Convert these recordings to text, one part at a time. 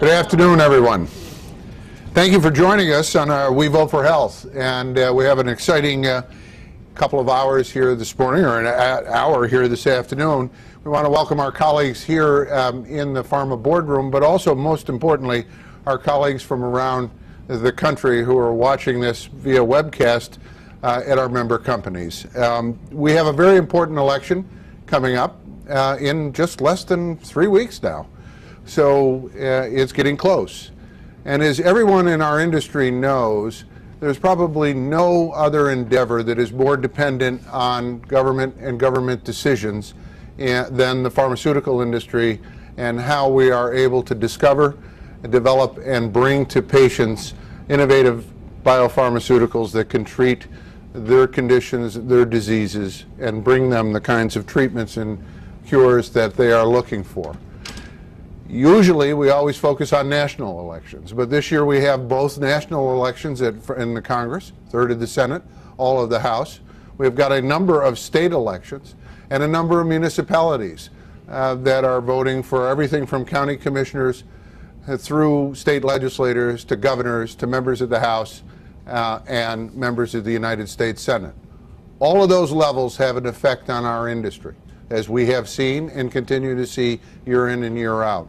Good afternoon, everyone. Thank you for joining us on our We Vote for Health. And we have an exciting couple of hours here this morning, or an hour here this afternoon. We want to welcome our colleagues here in the pharma boardroom, but also, most importantly, our colleagues from around the country who are watching this via webcast at our member companies. We have a very important election coming up in just less than 3 weeks now. So it's getting close. And as everyone in our industry knows, there's probably no other endeavor that is more dependent on government and government decisions than the pharmaceutical industry, and how we are able to discover, develop, and bring to patients innovative biopharmaceuticals that can treat their conditions, their diseases, and bring them the kinds of treatments and cures that they are looking for. Usually, we always focus on national elections, but this year we have both national elections in the Congress, third of the Senate, all of the House. We've got a number of state elections and a number of municipalities that are voting for everything from county commissioners through state legislators to governors to members of the House and members of the United States Senate. All of those levels have an effect on our industry, as we have seen and continue to see year in and year out.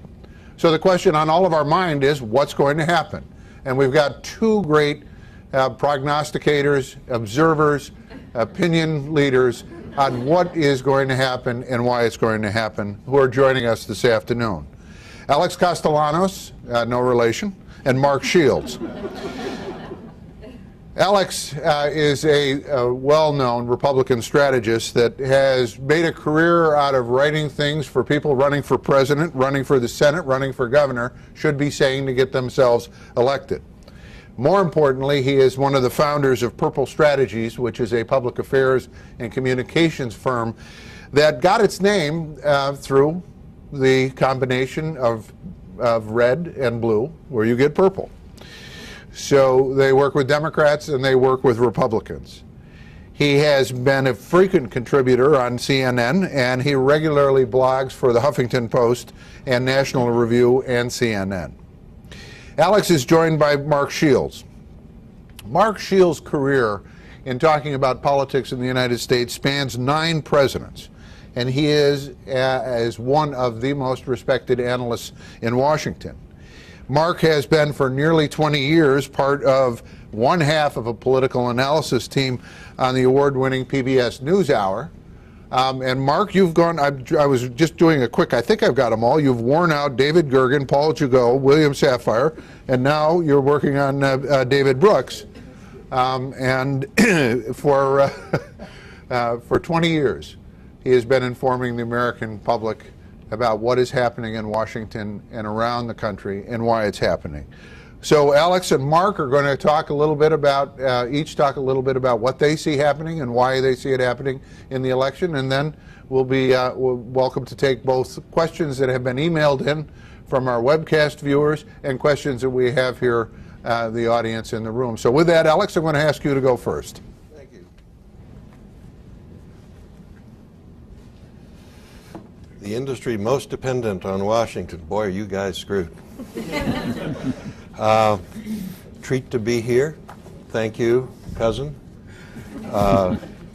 So the question on all of our mind is, what's going to happen? And we've got two great prognosticators, observers, opinion leaders on what is going to happen and why it's going to happen, who are joining us this afternoon. Alex Castellanos, no relation, and Mark Shields. Alex is a well-known Republican strategist that has made a career out of writing things for people running for president, running for the Senate, running for governor, should be saying to get themselves elected. More importantly, he is one of the founders of Purple Strategies, which is a public affairs and communications firm that got its name through the combination of red and blue, where you get purple. So they work with Democrats and they work with Republicans. He has been a frequent contributor on CNN, and he regularly blogs for the Huffington Post and National Review and CNN. Alex is joined by Mark Shields. Mark Shields' career in talking about politics in the United States spans 9 presidents, and he is as one of the most respected analysts in Washington. Mark has been for nearly 20 years part of one half of a political analysis team on the award-winning PBS NewsHour. And Mark, you've gone, I was just doing a quick, I think I've got them all. You've worn out David Gergen, Paul Gigot, William Safire, and now you're working on David Brooks. And for 20 years, he has been informing the American public about what is happening in Washington and around the country and why it's happening. So Alex and Mark are going to talk a little bit about, each talk a little bit about what they see happening and why they see it happening in the election, and then we'll be welcome to take both questions that have been emailed in from our webcast viewers and questions that we have here, the audience in the room. So with that, Alex, I'm going to ask you to go first. The industry most dependent on Washington. Boy, are you guys screwed. Treat to be here. Thank you, cousin,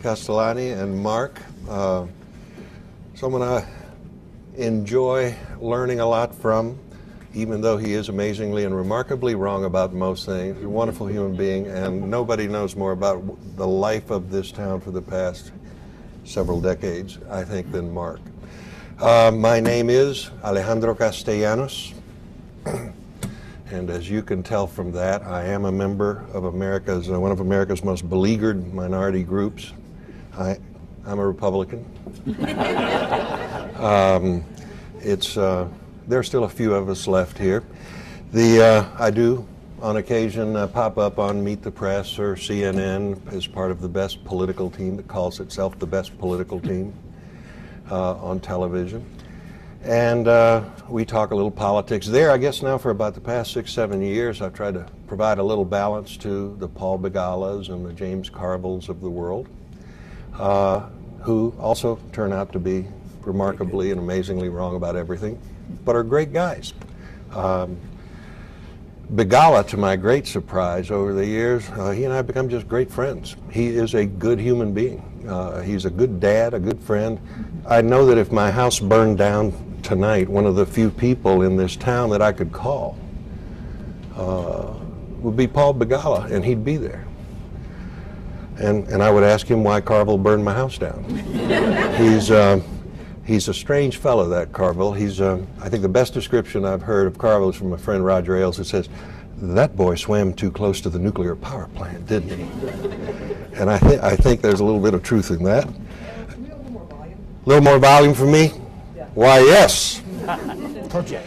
Castellani and Mark. Someone I enjoy learning a lot from, even though he is amazingly and remarkably wrong about most things. He's a wonderful human being, and nobody knows more about the life of this town for the past several decades, I think, than Mark. My name is Alejandro Castellanos, and as you can tell from that, I am a member of one of America's most beleaguered minority groups. I'm a Republican. There's still a few of us left here. I do, on occasion, pop up on Meet the Press or CNN as part of the best political team that calls itself the best political team on television. And we talk a little politics there. I guess now for about the past 6-7 years, I've tried to provide a little balance to the Paul Begalas and the James Carvilles of the world, who also turn out to be remarkably and amazingly wrong about everything, but are great guys. Begala, to my great surprise over the years, he and I have become just great friends. He is a good human being. He's a good dad, a good friend. I know that if my house burned down tonight, one of the few people in this town that I could call would be Paul Begala, and he'd be there. And I would ask him why Carville burned my house down. He's a strange fellow, that Carville. He's, I think the best description I've heard of Carville is from my friend Roger Ailes, who says, that boy swam too close to the nuclear power plant, didn't he? And I think there's a little bit of truth in that. Can we have a little more volume? A little more volume for me? Yeah. Why, yes. Project.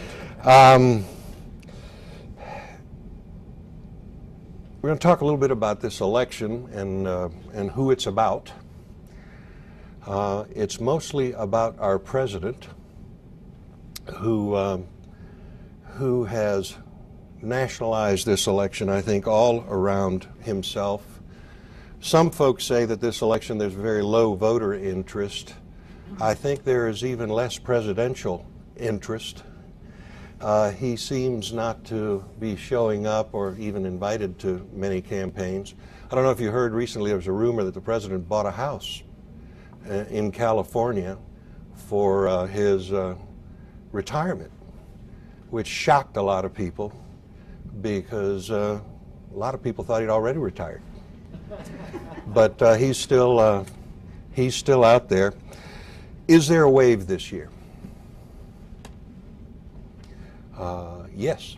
We're going to talk a little bit about this election and who it's about. It's mostly about our president, who has nationalized this election, I think, all around himself. Some folks say that this election there's very low voter interest. I think there is even less presidential interest. He seems not to be showing up or even invited to many campaigns. I don't know if you heard recently there was a rumor that the president bought a house in California for his retirement, which shocked a lot of people because a lot of people thought he'd already retired. But he's still out there. Is there a wave this year? Yes.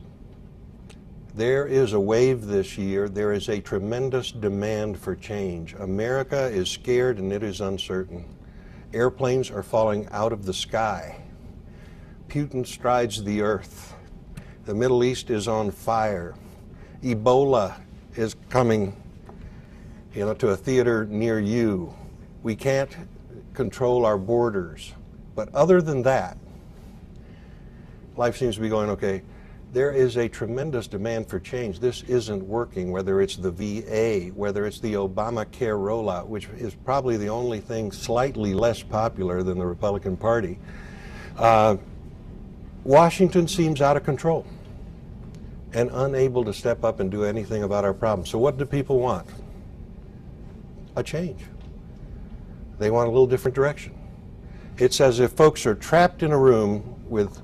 There is a wave this year. There is a tremendous demand for change. America is scared and it is uncertain. Airplanes are falling out of the sky. Putin strides the earth. The Middle East is on fire. Ebola is coming, to a theater near you. We can't control our borders. But other than that, life seems to be going okay. There is a tremendous demand for change. This isn't working, whether it's the VA, whether it's the Obamacare rollout, which is probably the only thing slightly less popular than the Republican Party. Washington seems out of control and unable to step up and do anything about our problems. So what do people want? A change. They want a little different direction. It's as if folks are trapped in a room with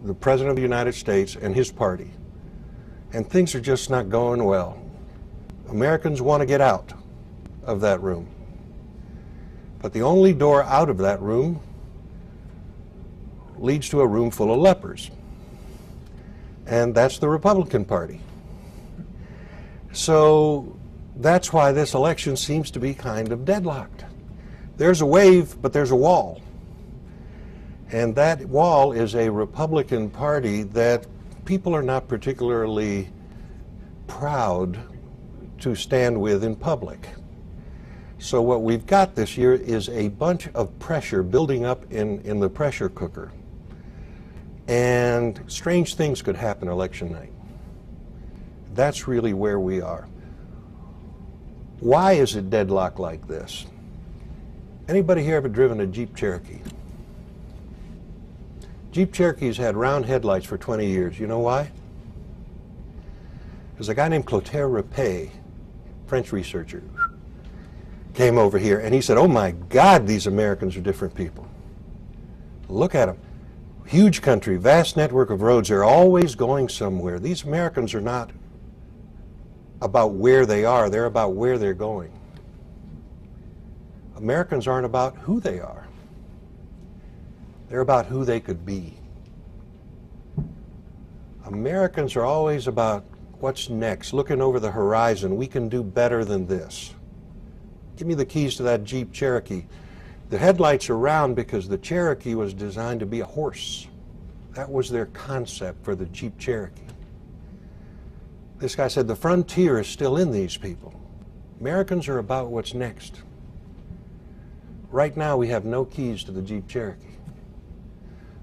the President of the United States and his party, and things are just not going well. Americans want to get out of that room. But the only door out of that room leads to a room full of lepers. And that's the Republican Party. So that's why this election seems to be kind of deadlocked. There's a wave, but there's a wall. And that wall is a Republican Party that people are not particularly proud to stand with in public. So what we've got this year is a bunch of pressure building up in the pressure cooker. And strange things could happen election night. That's really where we are. Why is it deadlocked like this? Anybody here ever driven a Jeep Cherokee? Jeep Cherokees had round headlights for 20 years. You know why? There's a guy named Clotaire Rapet, French researcher, came over here and he said, oh my God, these Americans are different people. Look at them. Huge country, vast network of roads. They're always going somewhere. These Americans are not about where they are. They're about where they're going. Americans aren't about who they are. They're about who they could be. Americans are always about what's next, looking over the horizon. We can do better than this. Give me the keys to that Jeep Cherokee. The headlights are round because the Cherokee was designed to be a horse. That was their concept for the Jeep Cherokee. This guy said the frontier is still in these people. Americans are about what's next. Right now we have no keys to the Jeep Cherokee.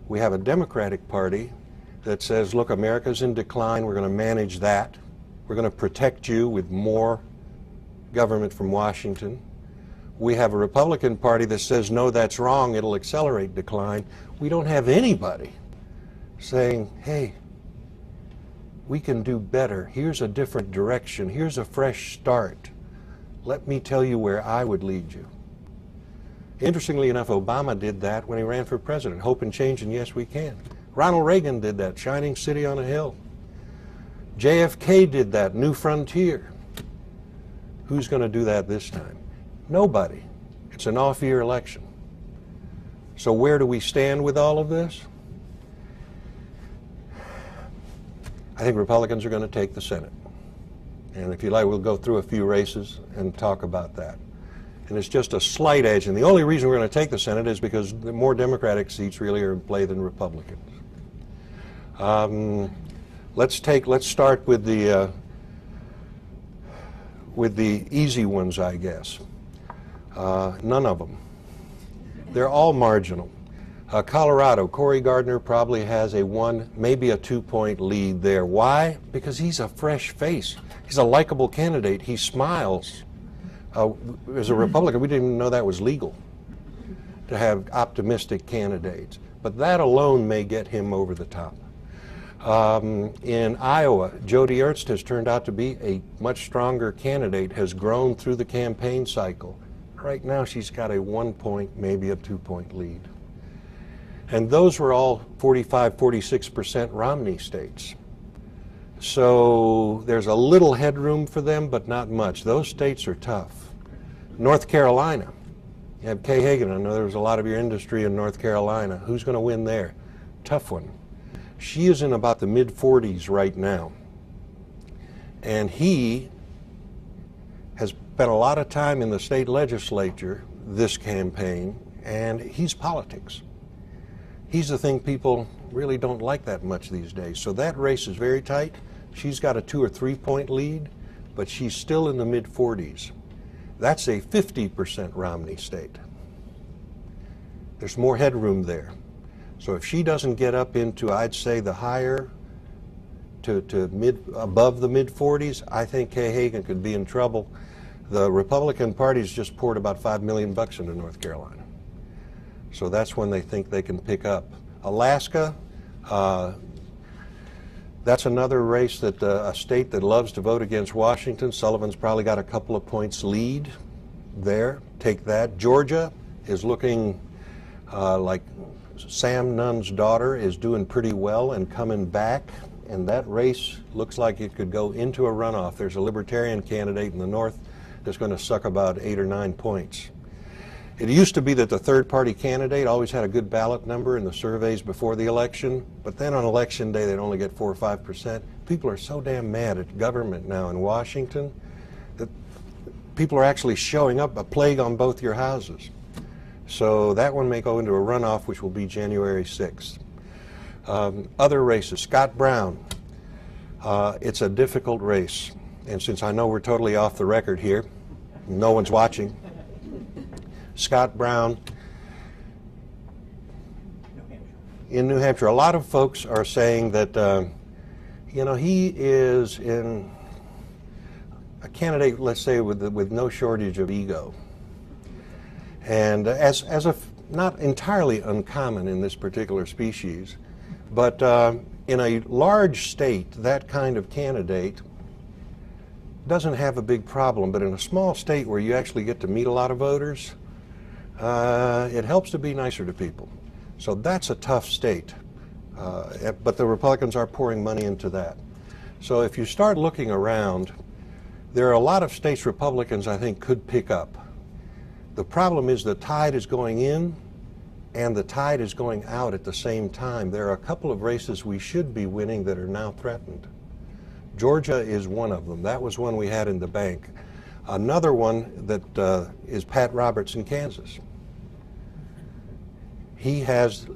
We have a Democratic Party that says, look, America's in decline, we're going to manage that. We're going to protect you with more government from Washington. We have a Republican Party that says, no, that's wrong, it'll accelerate decline. We don't have anybody saying, hey, We can do better. Here's a different direction. Here's a fresh start. Let me tell you where I would lead you. Interestingly enough, Obama did that when he ran for president. Hope and change, and yes, we can. Ronald Reagan did that, shining city on a hill. JFK did that, new frontier. Who's going to do that this time? Nobody. It's an off-year election. So where do we stand with all of this? I think Republicans are going to take the Senate. And if you like, we'll go through a few races and talk about that. And it's just a slight edge. And the only reason we're going to take the Senate is because the more Democratic seats really are in play than Republicans. Let's start with the easy ones, I guess. None of them. They're all marginal. Colorado, Cory Gardner probably has a 1, maybe a 2-point lead there. Why? Because he's a fresh face. He's a likable candidate. He smiles. As a Republican, we didn't even know that was legal to have optimistic candidates. But that alone may get him over the top. In Iowa, Joni Ernst has turned out to be a much stronger candidate, has grown through the campaign cycle. Right now, she's got a 1-point, maybe a 2-point lead. And those were all 45, 46% Romney states. So there's a little headroom for them, but not much. Those states are tough. North Carolina, you have Kay Hagan. I know there was a lot of your industry in North Carolina. Who's going to win there? Tough one. She is in about the mid-40s right now. And he has spent a lot of time in the state legislature this campaign, and he's politics. He's the thing people really don't like that much these days. So that race is very tight. She's got a 2 or 3 point lead, but she's still in the mid-40s. That's a 50% Romney state. There's more headroom there. So if she doesn't get up into, I'd say, the higher to above the mid-40s, I think Kay Hagan could be in trouble. The Republican Party's just poured about $5 million into North Carolina. So that's when they think they can pick up. Alaska, that's another race that a state that loves to vote against Washington. Sullivan's probably got a couple of points lead there. Take that. Georgia is looking like Sam Nunn's daughter is doing pretty well and coming back. And that race looks like it could go into a runoff. There's a Libertarian candidate in the north that's going to suck about 8 or 9 points. It used to be that the third-party candidate always had a good ballot number in the surveys before the election, but then on election day they'd only get 4 or 5%. People are so damn mad at government now in Washington that people are actually showing up, a plague on both your houses. So that one may go into a runoff, which will be January 6th. Other races, Scott Brown. It's a difficult race, and since I know we're totally off the record here, no one's watching. Scott Brown in New Hampshire. A lot of folks are saying that, he is in a candidate, let's say, with no shortage of ego. And not entirely uncommon in this particular species, but in a large state, that kind of candidate doesn't have a big problem. But in a small state where you actually get to meet a lot of voters, it helps to be nicer to people. So that's a tough state. But the Republicans are pouring money into that. So if you start looking around, there are a lot of states Republicans, I think, could pick up. The problem is the tide is going in and the tide is going out at the same time. There are a couple of races we should be winning that are now threatened. Georgia is one of them. That was one we had in the bank. Another one that is Pat Roberts in Kansas. He has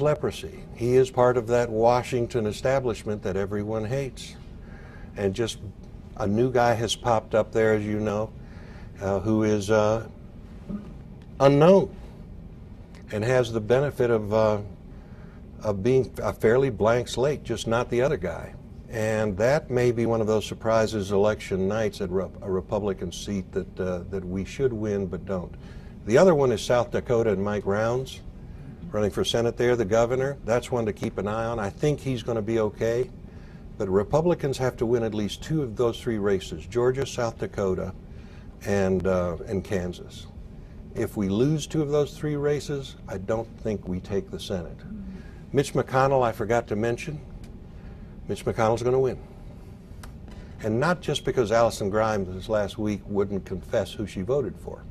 leprosy. He is part of that Washington establishment that everyone hates. And just a new guy has popped up there, as you know, who is unknown and has the benefit of being a fairly blank slate, just not the other guy. And that may be one of those surprises election nights at a Republican seat that we should win but don't. The other one is South Dakota and Mike Rounds running for Senate there, the governor. That's one to keep an eye on. I think he's going to be okay. But Republicans have to win at least 2 of those 3 races, Georgia, South Dakota, and Kansas. If we lose 2 of those 3 races, I don't think we take the Senate. Mitch McConnell, I forgot to mention, Mitch McConnell's going to win. And not just because Allison Grimes this last week wouldn't confess who she voted for,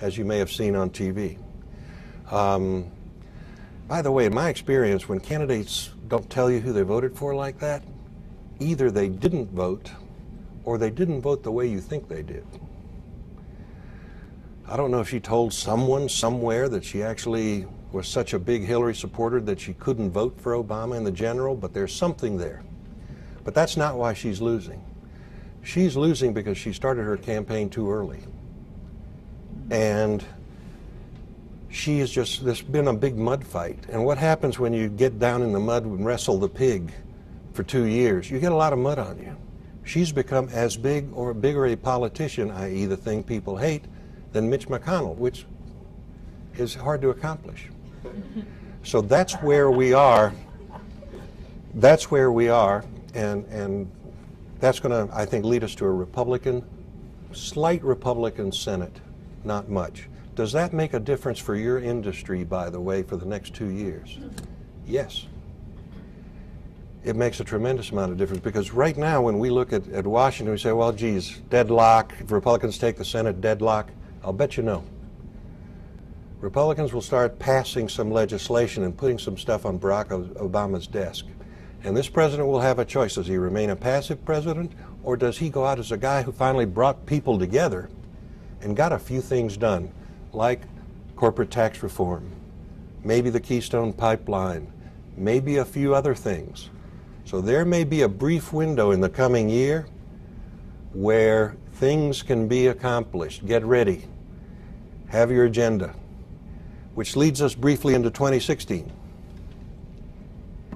as you may have seen on TV. By the way, in my experience, when candidates don't tell you who they voted for like that, either they didn't vote or they didn't vote the way you think they did. I don't know if she told someone somewhere that she actually was such a big Hillary supporter that she couldn't vote for Obama in the general, but there's something there. But that's not why she's losing. She's losing because she started her campaign too early. And she is just, there's been a big mud fight. And what happens when you get down in the mud and wrestle the pig for 2 years? You get a lot of mud on you. She's become as big or bigger a politician, i.e. the thing people hate, than Mitch McConnell, which is hard to accomplish. So that's where we are. That's where we are, and that's going to, I think, lead us to a slight Republican Senate, not much. Does that make a difference for your industry, by the way, for the next 2 years? Yes. It makes a tremendous amount of difference, because right now when we look at Washington, we say, well, geez, deadlock, if Republicans take the Senate, deadlock. I'll bet you no. Republicans will start passing some legislation and putting some stuff on Barack Obama's desk. And this president will have a choice. Does he remain a passive president, or does he go out as a guy who finally brought people together and got a few things done, like corporate tax reform, maybe the Keystone Pipeline, maybe a few other things. So there may be a brief window in the coming year where things can be accomplished. Get ready. Have your agenda. Which leads us briefly into 2016,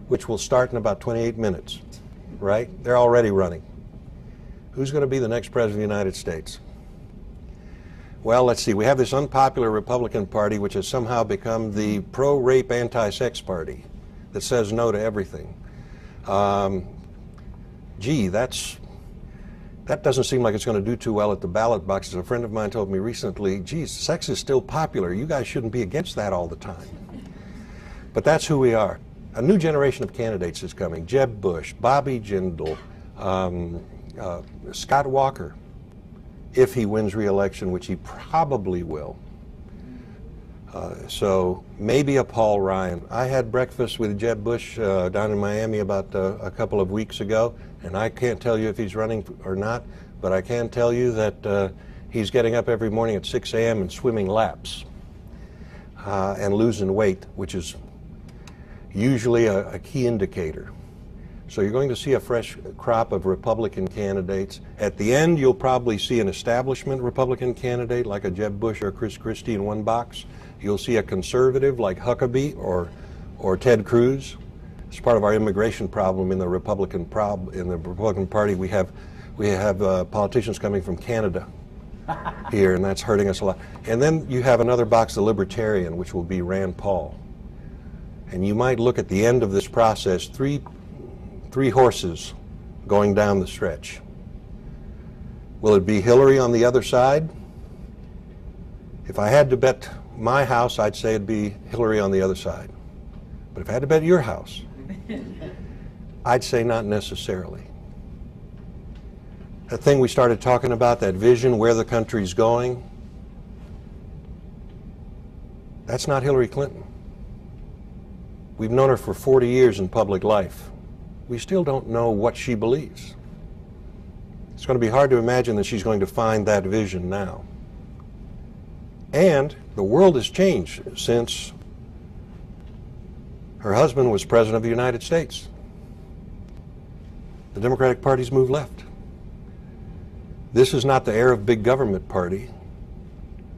which will start in about 28 minutes, right? They're already running. Who's going to be the next president of the United States? Well, let's see. We have this unpopular Republican Party, which has somehow become the pro-rape, anti-sex party that says no to everything. Gee, that doesn't seem like it's going to do too well at the ballot boxes. A friend of mine told me recently, geez, sex is still popular. You guys shouldn't be against that all the time. But that's who we are. A new generation of candidates is coming. Jeb Bush, Bobby Jindal, Scott Walker, if he wins re-election, which he probably will. So maybe a Paul Ryan. I had breakfast with Jeb Bush down in Miami about a couple of weeks ago, and I can't tell you if he's running or not, but I can tell you that he's getting up every morning at 6 a.m. and swimming laps and losing weight, which is usually a key indicator. So you're going to see a fresh crop of Republican candidates. At the end, you'll probably see an establishment Republican candidate like a Jeb Bush or Chris Christie in one box. You'll see a conservative like Huckabee or Ted Cruz. It's part of our immigration problem in the Republican Party. We have politicians coming from Canada here, and that's hurting us a lot. And then you have another box, the Libertarian, which will be Rand Paul. And you might look at the end of this process, three horses going down the stretch. Will it be Hillary on the other side? If I had to bet my house, I'd say it'd be Hillary on the other side. But if I had to bet your house, I'd say not necessarily. That thing we started talking about, that vision, where the country's going, that's not Hillary Clinton. We've known her for 40 years in public life. We still don't know what she believes. It's going to be hard to imagine that she's going to find that vision now. And the world has changed since her husband was president of the United States. The Democratic Party's moved left. This is not the era of big government party,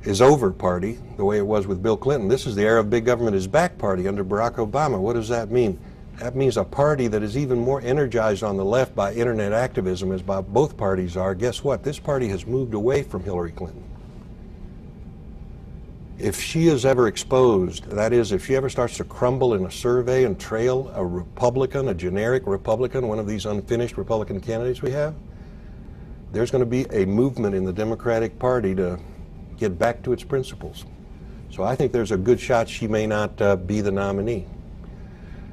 is over party, the way it was with Bill Clinton. This is the era of big government is back party under Barack Obama. What does that mean? That means a party that is even more energized on the left by internet activism, as both parties are. Guess what? This party has moved away from Hillary Clinton. If she is ever exposed, that is, if she ever starts to crumble in a survey and trail a Republican, a generic Republican, one of these unfinished Republican candidates we have, there's going to be a movement in the Democratic Party to get back to its principles. So I think there's a good shot she may not be the nominee.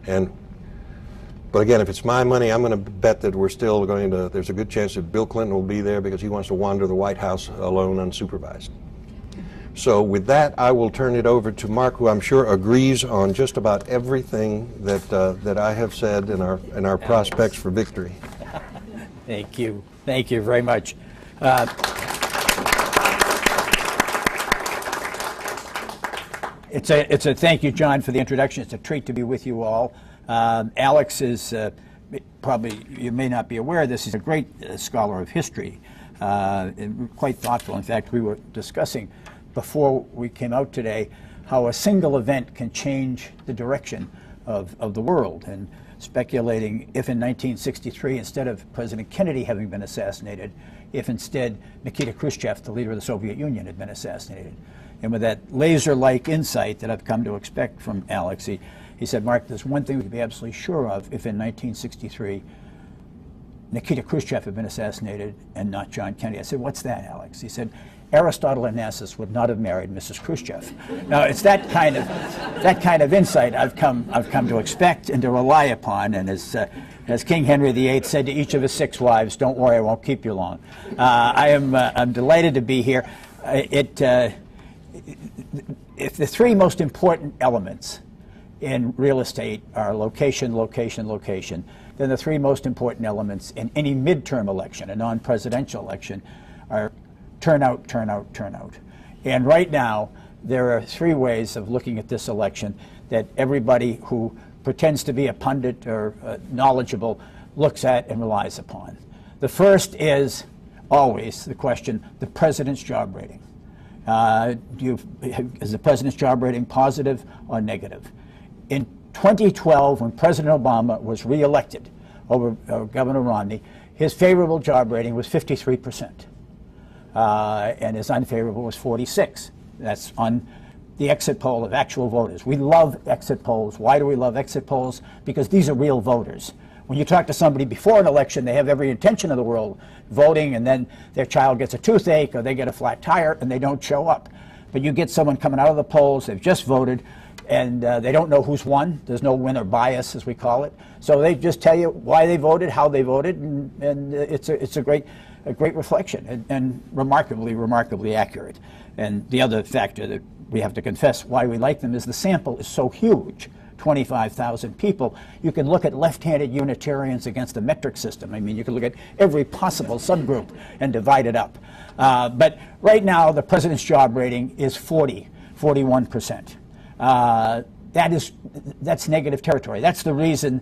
But again, if it's my money, I'm going to bet that we're still going to, there's a good chance that Bill Clinton will be there because he wants to wander the White House alone, unsupervised. So with that, I will turn it over to Mark, who I'm sure agrees on just about everything that I have said in our prospects for victory. Thank you. Thank you very much. It's a thank you, John, for the introduction. It's a treat to be with you all. Alex is probably, you may not be aware of this, he's a great scholar of history, and quite thoughtful. In fact, we were discussing before we came out today how a single event can change the direction of the world, and speculating if in 1963, instead of President Kennedy having been assassinated, if instead Nikita Khrushchev, the leader of the Soviet Union, had been assassinated. And with that laser-like insight that I've come to expect from Alex, he said, Mark, there's one thing we can be absolutely sure of: if in 1963 Nikita Khrushchev had been assassinated and not John Kennedy. I said, what's that, Alex? He said, Aristotle Onassis would not have married Mrs. Khrushchev. Now, it's that kind of insight I've come to expect and to rely upon. And as King Henry VIII said to each of his 6 wives, "Don't worry, I won't keep you long." I'm delighted to be here. If the 3 most important elements in real estate are location, location, location, then the 3 most important elements in any midterm election, a non-presidential election, are turnout, turnout, turnout. And right now, there are 3 ways of looking at this election that everybody who pretends to be a pundit or knowledgeable looks at and relies upon. The first is always the question, the president's job rating. Is the president's job rating positive or negative? In 2012, when President Obama was reelected over Governor Romney, his favorable job rating was 53%. And his unfavorable was 46. That's on the exit poll of actual voters. We love exit polls. Why do we love exit polls? Because these are real voters. When you talk to somebody before an election, they have every intention of the world voting, and then their child gets a toothache or they get a flat tire and they don't show up. But you get someone coming out of the polls, they've just voted, and they don't know who's won. There's no winner bias, as we call it. So they just tell you why they voted, how they voted, and it's a great reflection and remarkably accurate. And the other factor that we have to confess why we like them is the sample is so huge, 25,000 people. You can look at left-handed Unitarians against the metric system. I mean, you can look at every possible subgroup and divide it up. But right now, the president's job rating is 41%. That's negative territory. That's the reason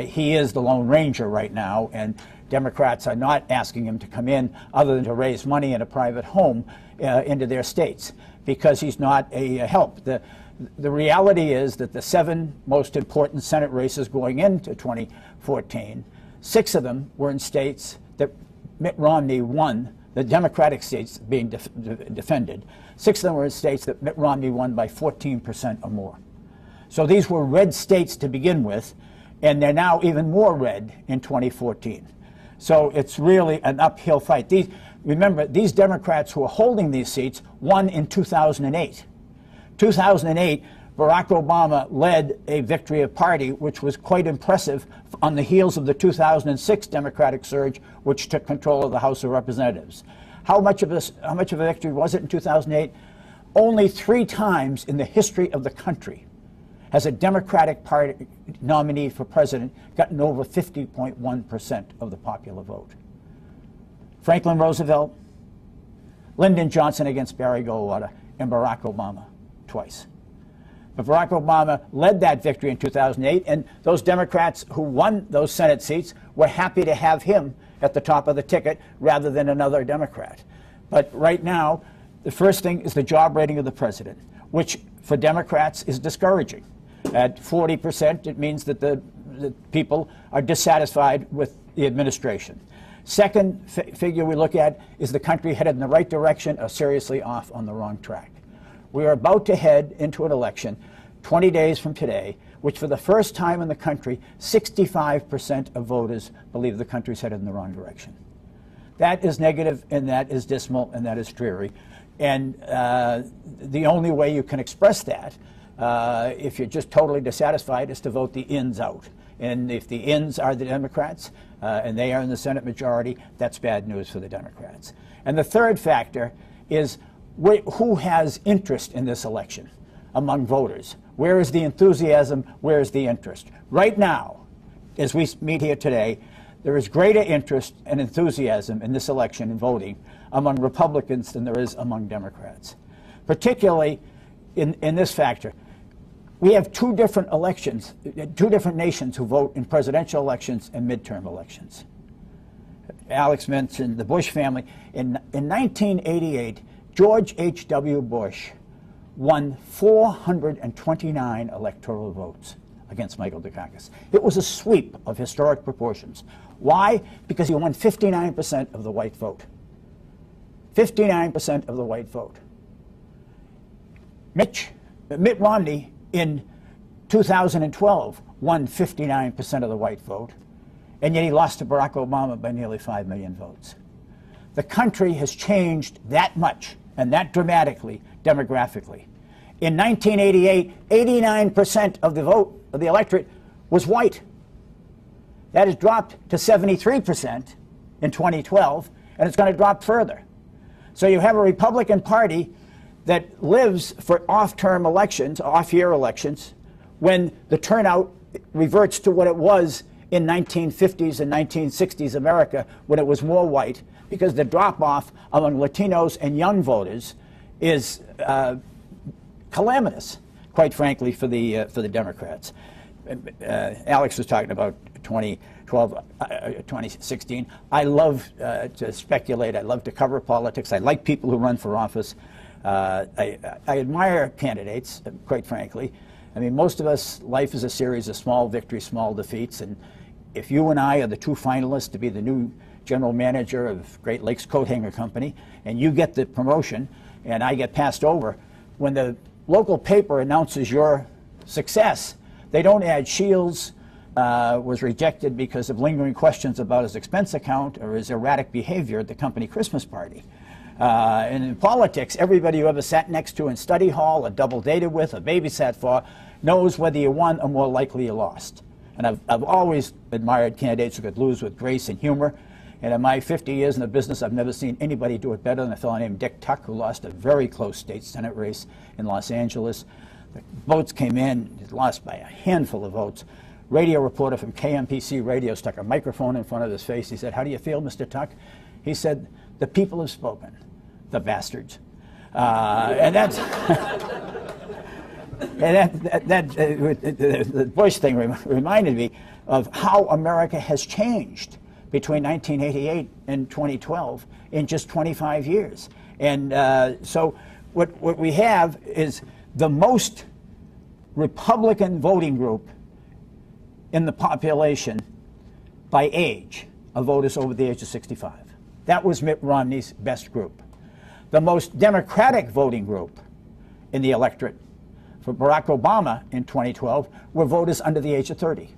he is the Lone Ranger right now, and Democrats are not asking him to come in other than to raise money in a private home into their states, because he's not a help. The reality is that the 7 most important Senate races going into 2014, 6 of them were in states that Mitt Romney won, the Democratic states being defended. 6 of them were in states that Mitt Romney won by 14% or more. So these were red states to begin with, and they're now even more red in 2014. So it's really an uphill fight. Remember, these Democrats who are holding these seats won in 2008. 2008, Barack Obama led a victory of party, which was quite impressive on the heels of the 2006 Democratic surge, which took control of the House of Representatives. How much of a victory was it in 2008? Only 3 times in the history of the country has a Democratic Party nominee for president gotten over 50.1% of the popular vote. Franklin Roosevelt, Lyndon Johnson against Barry Goldwater, and Barack Obama twice. But Barack Obama led that victory in 2008, and those Democrats who won those Senate seats were happy to have him at the top of the ticket rather than another Democrat. But right now, the first thing is the job rating of the president, which for Democrats is discouraging. At 40%, it means that the people are dissatisfied with the administration. Second figure we look at is the country headed in the right direction or seriously off on the wrong track. We are about to head into an election 20 days from today, which for the first time in the country, 65% of voters believe the country's headed in the wrong direction. That is negative, and that is dismal, and that is dreary. And the only way you can express that, if you're just totally dissatisfied, is to vote the ins out. And if the ins are the Democrats, and they are in the Senate majority, that's bad news for the Democrats. And the third factor is who has interest in this election among voters? Where is the enthusiasm? Where is the interest? Right now, as we meet here today, there is greater interest and enthusiasm in this election and voting among Republicans than there is among Democrats, particularly in this factor. We have two different elections, two different nations who vote in presidential elections and midterm elections. Alex mentioned the Bush family. In 1988, George H.W. Bush won 429 electoral votes against Michael Dukakis. It was a sweep of historic proportions. Why? Because he won 59% of the white vote. 59% of the white vote. Mitt Romney in 2012 won 59% of the white vote, and yet he lost to Barack Obama by nearly 5 million votes. The country has changed that much and that dramatically demographically. In 1988, 89% of the vote of the electorate was white. That has dropped to 73% in 2012, and it's going to drop further. So you have a Republican Party that lives for off-term elections, off-year elections, when the turnout reverts to what it was in 1950s and 1960s America, when it was more white, because the drop-off among Latinos and young voters is calamitous, quite frankly, for the Democrats. Alex was talking about 2012, 2016. I love to speculate. I love to cover politics. I like people who run for office. I admire candidates, quite frankly. I mean, most of us, life is a series of small victories, small defeats, and if you and I are the two finalists to be the new general manager of Great Lakes Coat Hanger Company, and you get the promotion, and I get passed over, when the local paper announces your success, they don't add Shields was rejected because of lingering questions about his expense account or his erratic behavior at the company Christmas party. And in politics, everybody you ever sat next to in study hall, or double dated with, or babysat for, knows whether you won or more likely you lost. And I've always admired candidates who could lose with grace and humor. And in my 50 years in the business, I've never seen anybody do it better than a fellow named Dick Tuck, who lost a very close state Senate race in Los Angeles. The votes came in, he lost by a handful of votes. Radio reporter from KMPC Radio stuck a microphone in front of his face. He said, "How do you feel, Mr. Tuck?" He said, "The people have spoken, the bastards." And that's the Bush thing reminded me of how America has changed between 1988 and 2012 in just 25 years. And so what we have is the most Republican voting group in the population by age of voters over the age of 65. That was Mitt Romney's best group. The most Democratic voting group in the electorate for Barack Obama in 2012 were voters under the age of 30.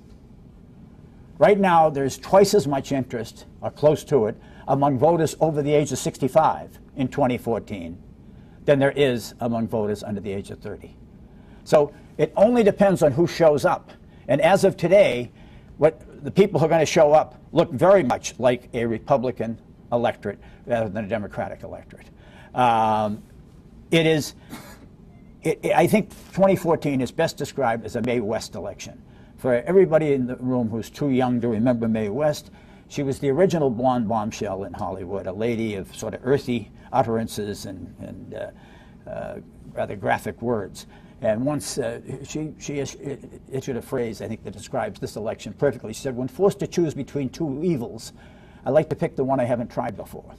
Right now, there's twice as much interest, or close to it, among voters over the age of 65 in 2014 than there is among voters under the age of 30. So it only depends on who shows up. And as of today, what the people who are going to show up look very much like a Republican electorate rather than a Democratic electorate. I think 2014 is best described as a Mae West election. For everybody in the room who's too young to remember Mae West, she was the original blonde bombshell in Hollywood, a lady of sort of earthy utterances and rather graphic words. And once she issued a phrase, I think, that describes this election perfectly. She said, "When forced to choose between two evils, I like to pick the one I haven't tried before."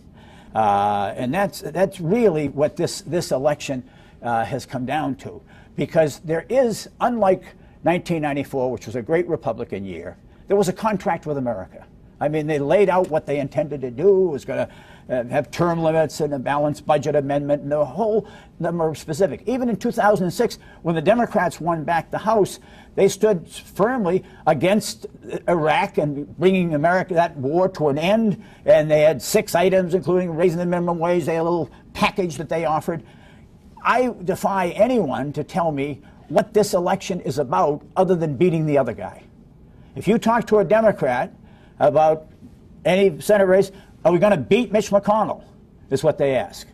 And that's really what this election has come down to. Because there is, unlike 1994, which was a great Republican year, there was a contract with America. I mean, they laid out what they intended to do. It was going to have term limits and a balanced budget amendment, and the whole number of specific. Even in 2006, when the Democrats won back the House, they stood firmly against Iraq and bringing that war to an end. And they had 6 items, including raising the minimum wage. They had a little package that they offered. I defy anyone to tell me what this election is about other than beating the other guy. If you talk to a Democrat about any Senate race, are we going to beat Mitch McConnell, is what they ask.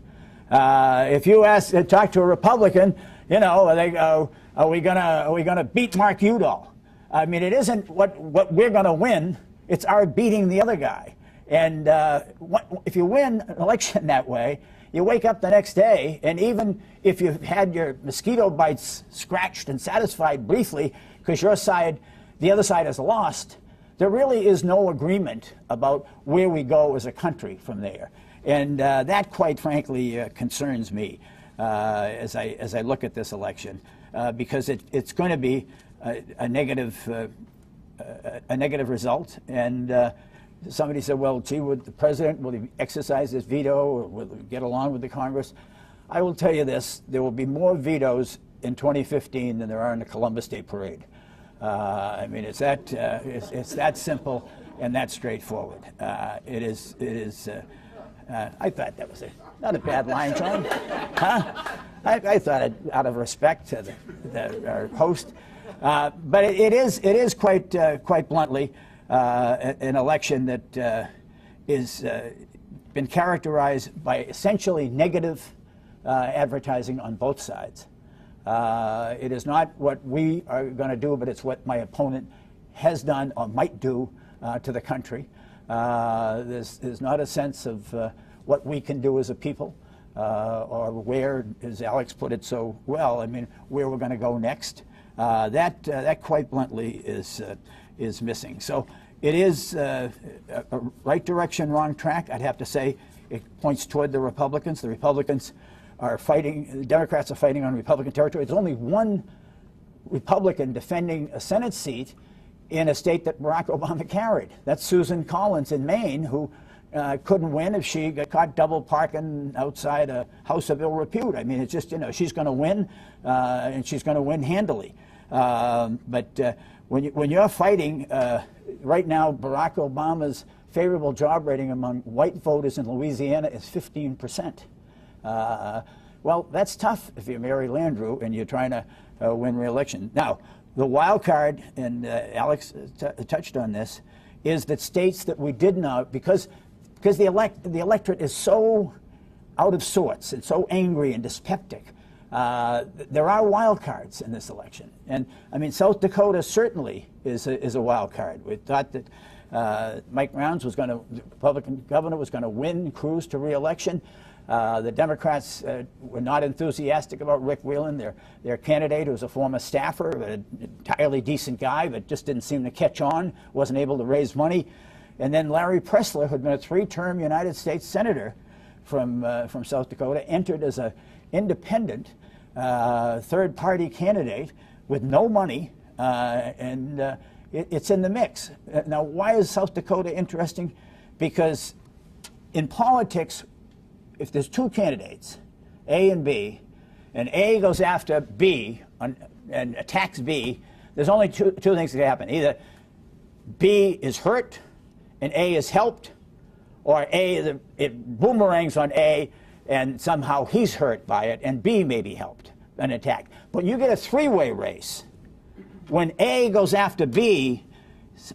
If you talk to a Republican, you know, they go, are we going to beat Mark Udall? I mean, it isn't what we're going to win, it's our beating the other guy. And if you win an election that way, you wake up the next day, and even if you've had your mosquito bites scratched and satisfied briefly because the other side has lost, there really is no agreement about where we go as a country from there. And that, quite frankly, concerns me as I look at this election, because it's going to be a negative result. And somebody said, well, gee, will he exercise his veto, or will he get along with the Congress? I will tell you this, there will be more vetoes in 2015 than there are in the Columbus Day Parade. I mean, it's that simple and that straightforward. It is. I thought that was not a bad line, John. Huh? I thought it out of respect to our host. But it is quite bluntly an election that is been characterized by essentially negative advertising on both sides. It is not what we are going to do, but it's what my opponent has done or might do to the country. There's not a sense of what we can do as a people, or where, as Alex put it so well, I mean, where we're going to go next. That quite bluntly is missing. So it is a right direction, wrong track. I'd have to say it points toward the Republicans. The Republicans are fighting, the Democrats are fighting on Republican territory. There's only one Republican defending a Senate seat in a state that Barack Obama carried. That's Susan Collins in Maine, who couldn't win if she got caught double parking outside a house of ill repute. I mean, it's just, you know, she's going to win, and she's going to win handily. But when you're fighting, right now, Barack Obama's favorable job rating among white voters in Louisiana is 15%. Well, that's tough if you're Mary Landrieu and you're trying to win re-election. Now, the wild card, and Alex touched on this, is that states that we did not, because the electorate is so out of sorts and so angry and dyspeptic, there are wild cards in this election. And I mean, South Dakota certainly is a wild card. We thought that Mike Rounds was going to, the Republican governor, was going to win, cruise to re-election. The Democrats were not enthusiastic about Rick Whelan, their candidate, who was a former staffer, an entirely decent guy, but just didn't seem to catch on, wasn't able to raise money. And then Larry Pressler, who had been a 3-term United States senator from South Dakota, entered as an independent third-party candidate with no money, and it's in the mix. Now, why is South Dakota interesting? Because in politics, if there's 2 candidates, A and B, and A goes after B and attacks B, there's only two things that happen. Either B is hurt and A is helped, or it boomerangs on A and somehow he's hurt by it and B may be helped and attacked. But you get a 3-way race. When A goes after B,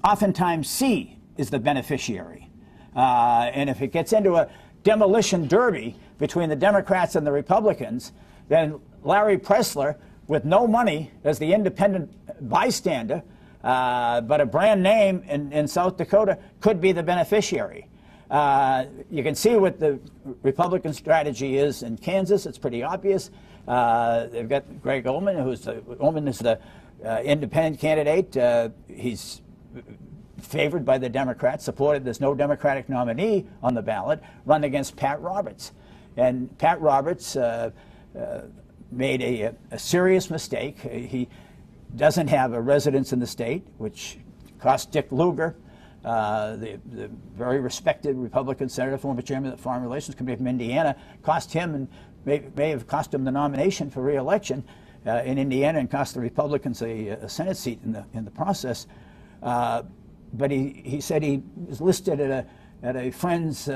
oftentimes C is the beneficiary. And if it gets into a demolition derby between the Democrats and the Republicans, then Larry Pressler, with no money as the independent bystander, but a brand name in South Dakota, could be the beneficiary. You can see what the Republican strategy is in Kansas. It's pretty obvious. They've got Greg Ullman, Ullman is the independent candidate. He's favored by the Democrats, supported. There's no Democratic nominee on the ballot, run against Pat Roberts. And Pat Roberts made a serious mistake. He doesn't have a residence in the state, which cost Dick Lugar the very respected Republican senator, former chairman of the Foreign Relations Committee from Indiana, cost him and may have cost him the nomination for re-election in Indiana and cost the Republicans a Senate seat in the process. But he said he was listed at a friend's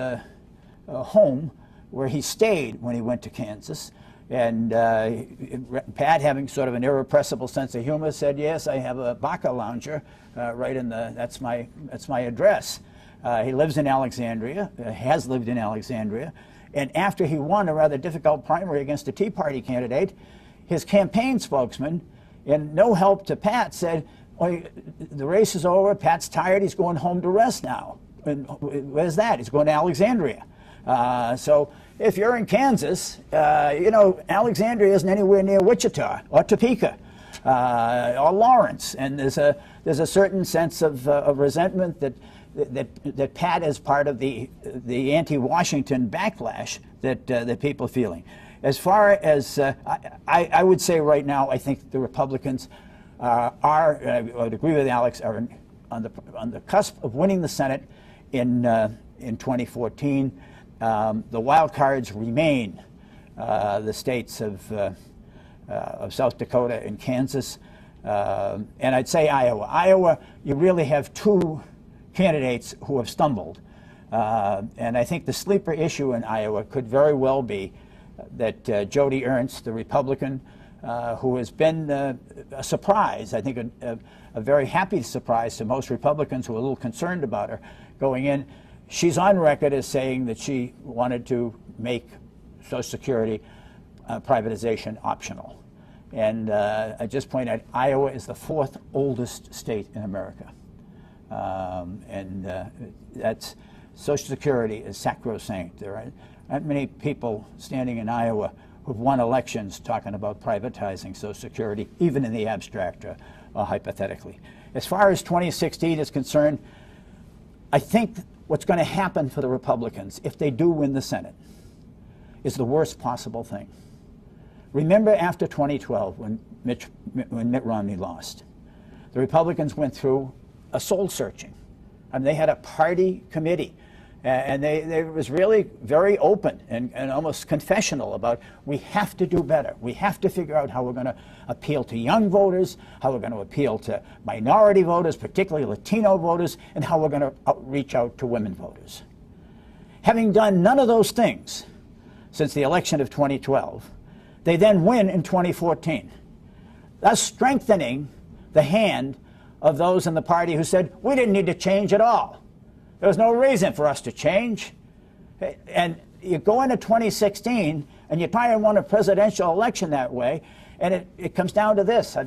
home where he stayed when he went to Kansas. And Pat, having sort of an irrepressible sense of humor, said, "Yes, I have a Baca lounger right in that's my address." He lives in Alexandria, has lived in Alexandria, and after he won a rather difficult primary against a Tea Party candidate, his campaign spokesman, in no help to Pat, said, "Well, the race is over. Pat's tired. He's going home to rest now." And where's that? He's going to Alexandria. So if you're in Kansas, Alexandria isn't anywhere near Wichita or Topeka or Lawrence, and there's a certain sense of resentment that Pat is part of the anti-Washington backlash that people are feeling. As far as I would say right now, I think the Republicans I would agree with Alex, are on the cusp of winning the Senate in 2014. The wild cards remain the states of South Dakota and Kansas, and I'd say Iowa. Iowa, you really have two candidates who have stumbled, and I think the sleeper issue in Iowa could very well be that Jody Ernst, the Republican, who has been a surprise, I think a very happy surprise to most Republicans who are a little concerned about her going in. She's on record as saying that she wanted to make Social Security privatization optional. And I just point out, Iowa is the fourth oldest state in America. That's Social Security is sacrosanct. There aren't many people standing in Iowa who've won elections talking about privatizing Social Security, even in the abstract or hypothetically. As far as 2016 is concerned, I think what's going to happen for the Republicans, if they do win the Senate, is the worst possible thing. Remember after 2012, when Mitt Romney lost, the Republicans went through a soul searching. I mean, they had a party committee, and they was really very open and almost confessional about, we have to do better. We have to figure out how we're going to appeal to young voters, how we're going to appeal to minority voters, particularly Latino voters, and how we're going to reach out to women voters. Having done none of those things since the election of 2012, they then win in 2014, thus strengthening the hand of those in the party who said, we didn't need to change at all. There was no reason for us to change. And you go into 2016, and you try and win a presidential election that way, and it comes down to this.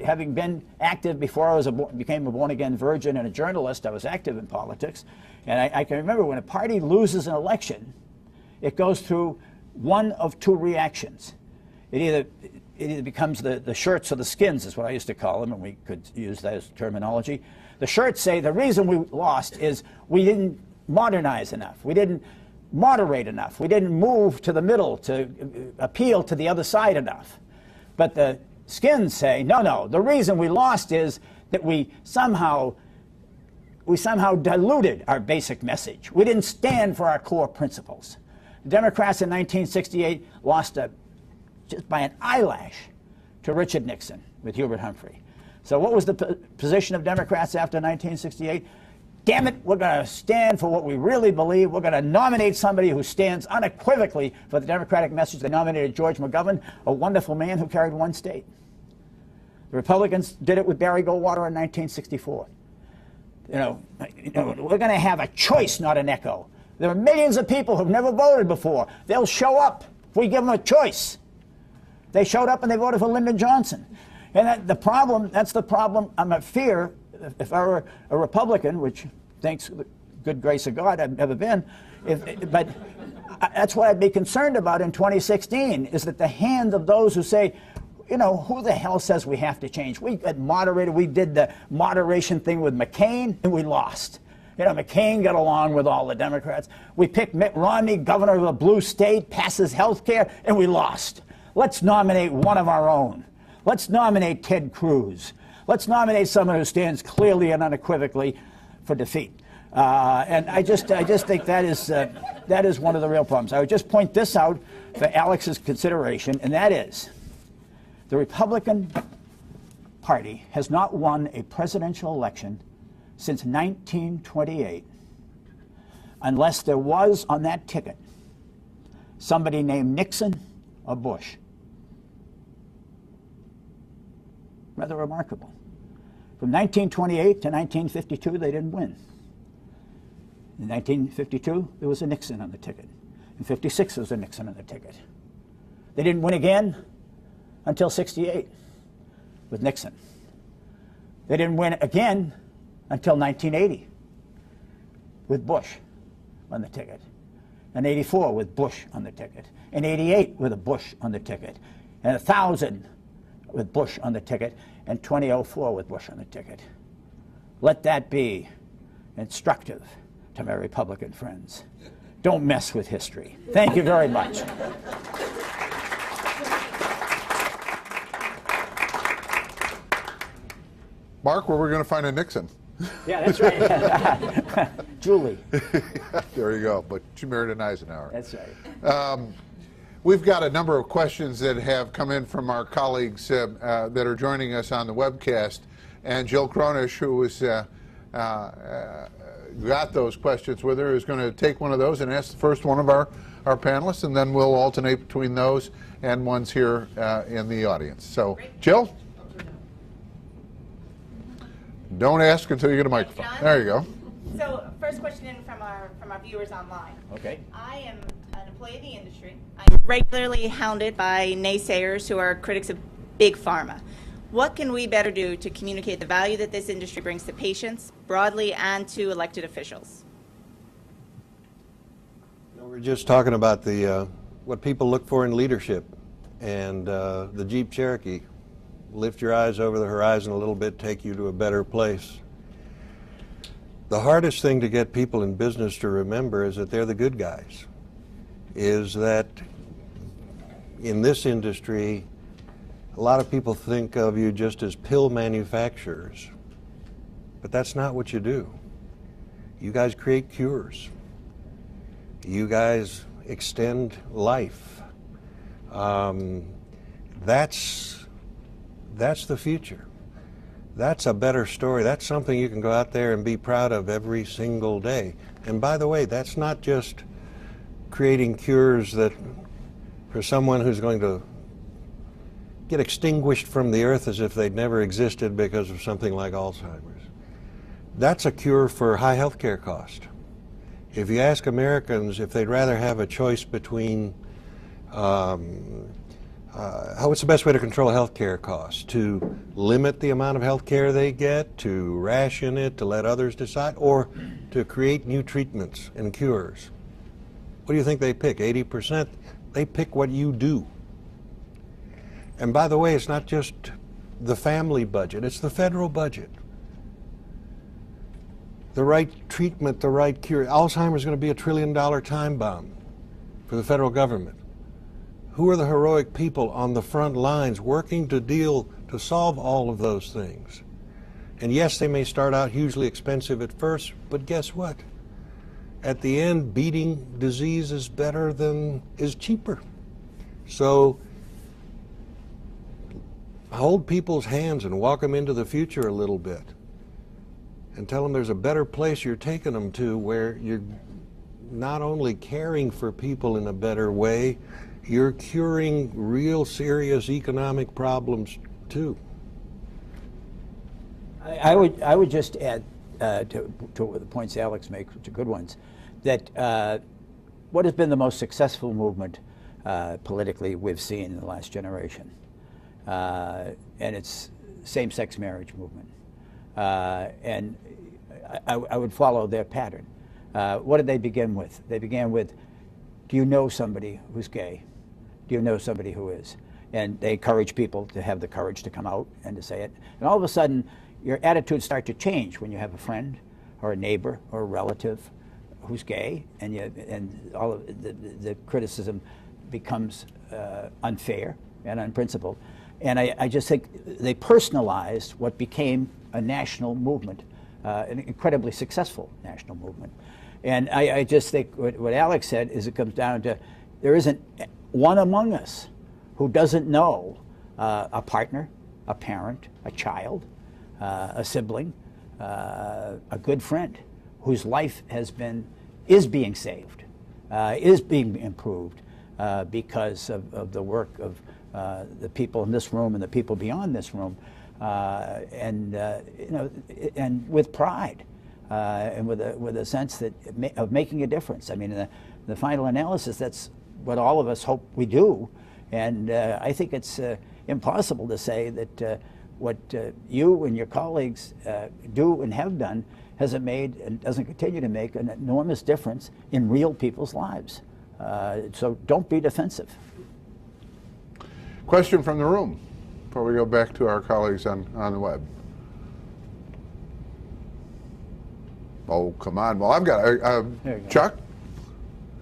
Having been active before I became a born-again virgin and a journalist, I was active in politics. And I can remember when a party loses an election, it goes through one of two reactions. It either becomes the shirts or the skins, is what I used to call them, and we could use that as terminology. The shirts say the reason we lost is we didn't modernize enough. We didn't moderate enough. We didn't move to the middle to appeal to the other side enough. But the skins say, no, the reason we lost is that we somehow diluted our basic message. We didn't stand for our core principles. The Democrats in 1968 lost just by an eyelash to Richard Nixon with Hubert Humphrey. So what was the position of Democrats after 1968? Damn it, we're going to stand for what we really believe. We're going to nominate somebody who stands unequivocally for the Democratic message. They nominated George McGovern, a wonderful man who carried one state. The Republicans did it with Barry Goldwater in 1964. We're going to have a choice, not an echo. There are millions of people who've never voted before. They'll show up if we give them a choice. They showed up and they voted for Lyndon Johnson. And that's the problem. I'm a fear, if I were a Republican, which thanks the good grace of God I've never been, but that's what I'd be concerned about in 2016, is that the hand of those who say, who the hell says we have to change? We got moderated. We did the moderation thing with McCain, and we lost. McCain got along with all the Democrats. We picked Mitt Romney, governor of a blue state, passes health care, and we lost. Let's nominate one of our own. Let's nominate Ted Cruz. Let's nominate someone who stands clearly and unequivocally for defeat. And I just think that is one of the real problems. I would just point this out for Alex's consideration, and that is the Republican Party has not won a presidential election since 1928 unless there was on that ticket somebody named Nixon or Bush. Rather remarkable. From 1928 to 1952, they didn't win. In 1952, there was a Nixon on the ticket. In 56, there was a Nixon on the ticket. They didn't win again until 68 with Nixon. They didn't win again until 1980 with Bush on the ticket. In 84 with Bush on the ticket. In 88 with a Bush on the ticket. And 1000 with Bush on the ticket. And 2004 with Bush on the ticket. Let that be instructive to my Republican friends. Don't mess with history. Thank you very much. Mark, where are we going to find a Nixon? Yeah, that's right. Julie. There you go. But she married an Eisenhower. That's right. We've got a number of questions that have come in from our colleagues that are joining us on the webcast. And Jill Cronish, who was got those questions with her, is going to take one of those and ask the first one of our panelists, and then we'll alternate between those and ones here in the audience. So, Jill? Don't ask until you get a microphone. There you go. So, first question in from our viewers online. Okay. I am an employee of the industry. I'm regularly hounded by naysayers who are critics of big pharma. What can we better do to communicate the value that this industry brings to patients broadly and to elected officials? We're just talking about the what people look for in leadership, and the Jeep Cherokee. Lift your eyes over the horizon a little bit, take you to a better place. The hardest thing to get people in business to remember is that they're the good guys. Is that in this industry, a lot of people think of you just as pill manufacturers, but that's not what you do. You guys create cures. You guys extend life. That's the future. That's a better story. That's something you can go out there and be proud of every single day. And by the way, that's not just creating cures that for someone who's going to get extinguished from the earth as if they'd never existed because of something like Alzheimer's. That's a cure for high health care cost. If you ask Americans if they'd rather have a choice between what's the best way to control health care costs? To limit the amount of health care they get, to ration it, to let others decide, or to create new treatments and cures? What do you think they pick? 80%? They pick what you do. And by the way, it's not just the family budget, it's the federal budget. The right treatment, the right cure. Alzheimer's is going to be $1 trillion time bomb for the federal government. Who are the heroic people on the front lines working to solve all of those things? And yes, they may start out hugely expensive at first, but guess what? At the end, beating disease is cheaper. So hold people's hands and walk them into the future a little bit and tell them there's a better place you're taking them to, where you're not only caring for people in a better way, you're curing real serious economic problems too. I would just add to the points Alex makes, which are good ones, that what has been the most successful movement politically we've seen in the last generation, and it's same-sex marriage movement. And I would follow their pattern. What did they begin with? They began with, do you know somebody who's gay? Do you know somebody who is? And they encourage people to have the courage to come out and to say it. And all of a sudden, your attitudes start to change when you have a friend or a neighbor or a relative who's gay, and all of the criticism becomes unfair and unprincipled. And I just think they personalized what became a national movement an incredibly successful national movement. And I just think what Alex said is it comes down to there isn't one among us who doesn't know a partner, a parent, a child, a sibling, a good friend whose life is being saved, is being improved because of the work of the people in this room and the people beyond this room, and with pride and with a sense of making a difference. I mean, in the final analysis, that's what all of us hope we do, and I think it's impossible to say that what you and your colleagues do and have done hasn't made and doesn't continue to make an enormous difference in real people's lives. So don't be defensive. Question from the room before we go back to our colleagues on the web. Oh, come on. Well, I've got Chuck.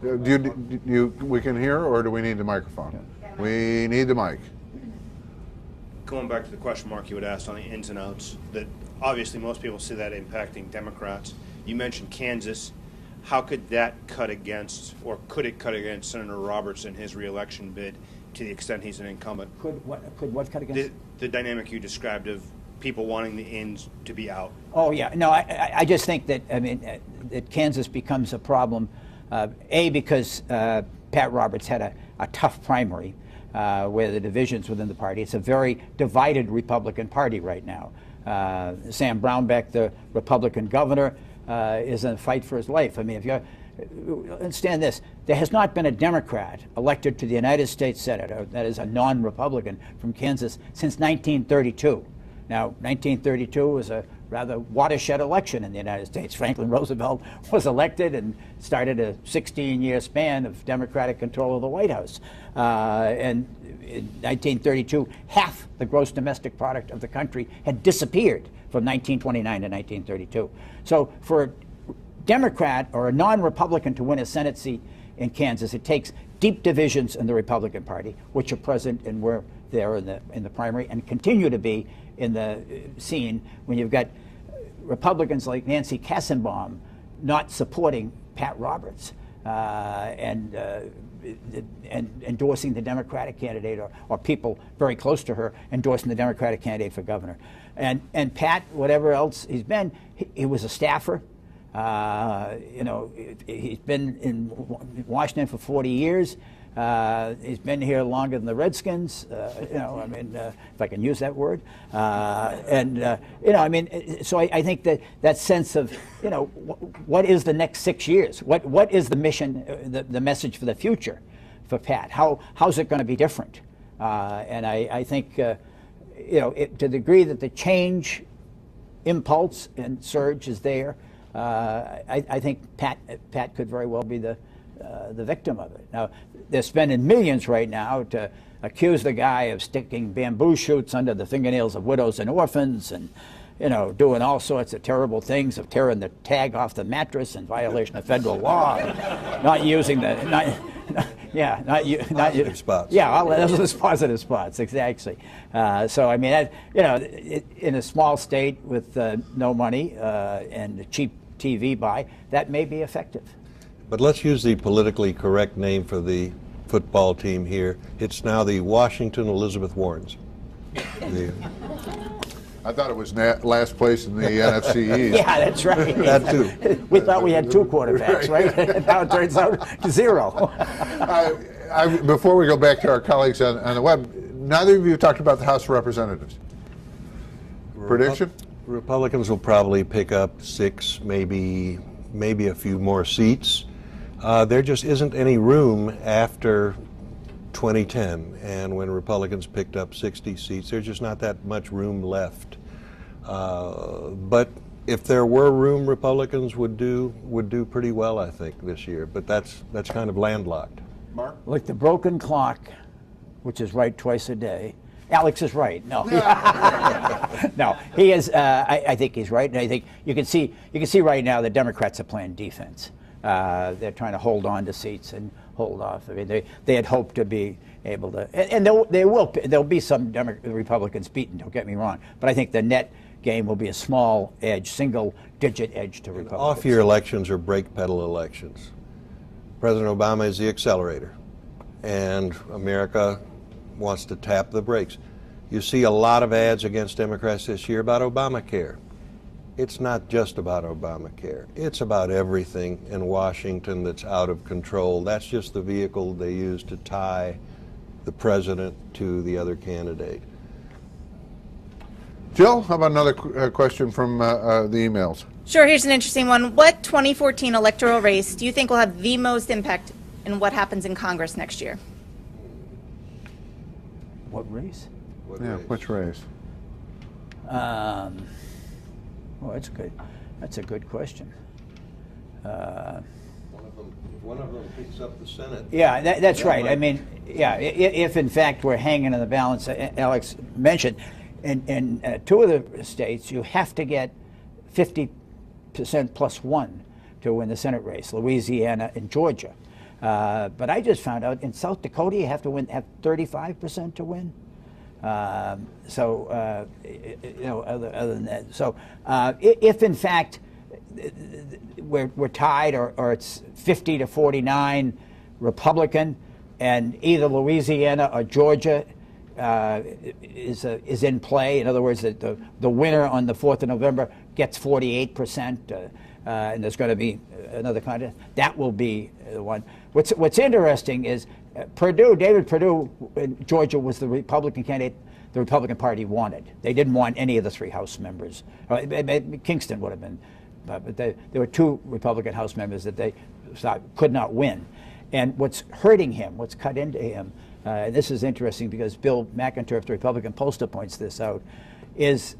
We can hear, or do we need the microphone? Yeah. We need the mic. Going back to the question mark you had asked on the ins and outs, that obviously most people see that impacting Democrats. You mentioned Kansas. How could that cut against, or could it cut against Senator Roberts in his reelection bid to the extent he's an incumbent? Could what cut against? The dynamic you described of people wanting the ins to be out. Oh, yeah. No, I just think that, that Kansas becomes a problem, because Pat Roberts had a tough primary where the divisions within the party. It's a very divided Republican Party right now. Sam Brownback, the Republican governor, is in a fight for his life. I mean, if you understand this, there has not been a Democrat elected to the United States Senate, that is a non-Republican, from Kansas since 1932. Now, 1932 was a rather watershed election in the United States. Franklin Roosevelt was elected and started a 16-year span of Democratic control of the White House. And in 1932, half the gross domestic product of the country had disappeared from 1929 to 1932. So for a Democrat or a non-Republican to win a Senate seat in Kansas, it takes deep divisions in the Republican Party, which are present and were there in the primary and continue to be in the scene when you've got Republicans like Nancy Kassenbaum not supporting Pat Roberts and endorsing the Democratic candidate, or people very close to her endorsing the Democratic candidate for governor. And Pat, whatever else he's been, he was a staffer. He's been in Washington for 40 years. He's been here longer than the Redskins, if I can use that word. So I think that sense of, what is the next 6 years? What is the mission, the message for the future for Pat? How's it going to be different? And I think, to the degree that the change impulse and surge is there, I think Pat could very well be the victim of it. Now, they're spending millions right now to accuse the guy of sticking bamboo shoots under the fingernails of widows and orphans, and doing all sorts of terrible things, of tearing the tag off the mattress in violation of federal law, not using the positive spots. Yeah, those are positive spots, exactly. So I mean, in a small state with no money and a cheap TV buy, that may be effective. But let's use the politically correct name for the football team here. It's now the Washington Elizabeth Warrens. I thought it was last place in the NFC East. Yeah, that's right. That too. We thought we had 2 quarterbacks, right? Now it turns out 0. Before we go back to our colleagues on the web, neither of you talked about the House of Representatives. Prediction? Republicans will probably pick up 6, maybe a few more seats. There just isn't any room after 2010, and when Republicans picked up 60 seats, there's just not that much room left. But if there were room, Republicans would do pretty well, I think, this year. But that's kind of landlocked. Mark? Like the broken clock, which is right twice a day. Alex is right. No, no, he is. I think he's right, and I think you can see right now the Democrats are playing defense. They're trying to hold on to seats and hold off. I mean, they had hoped to be able to, and there'll be some Republicans beaten. Don't get me wrong, but I think the net game will be a small edge, single-digit single-digit edge to Republicans. Off-year elections are brake-pedal elections. President Obama is the accelerator, and America wants to tap the brakes. You see a lot of ads against Democrats this year about Obamacare. It's not just about Obamacare. It's about everything in Washington that's out of control. That's just the vehicle they use to tie the president to the other candidate. Jill, how about another question from the emails? Sure, here's an interesting one. What 2014 electoral race do you think will have the most impact in what happens in Congress next year? What race? Which race? Well, that's good. That's a good question. One of them picks up the Senate. Yeah, that's right. I mean, yeah, if in fact we're hanging in the balance, Alex mentioned, in two of the states, you have to get 50% plus one to win the Senate race, Louisiana and Georgia. But I just found out in South Dakota you have to have 35% to win. Other than that, so if in fact we're tied or it's 50 to 49 Republican, and either Louisiana or Georgia is in play. In other words, the winner on the 4th of November gets 48%, and there's going to be another contest. That will be the one. What's interesting is David Perdue in Georgia was the Republican candidate the Republican Party wanted. They didn't want any of the 3 House members. Kingston would have been, but there were 2 Republican House members that they thought could not win. And what's hurting him, what's cut into him, this is interesting because Bill McInturff, the Republican pollster, points this out, is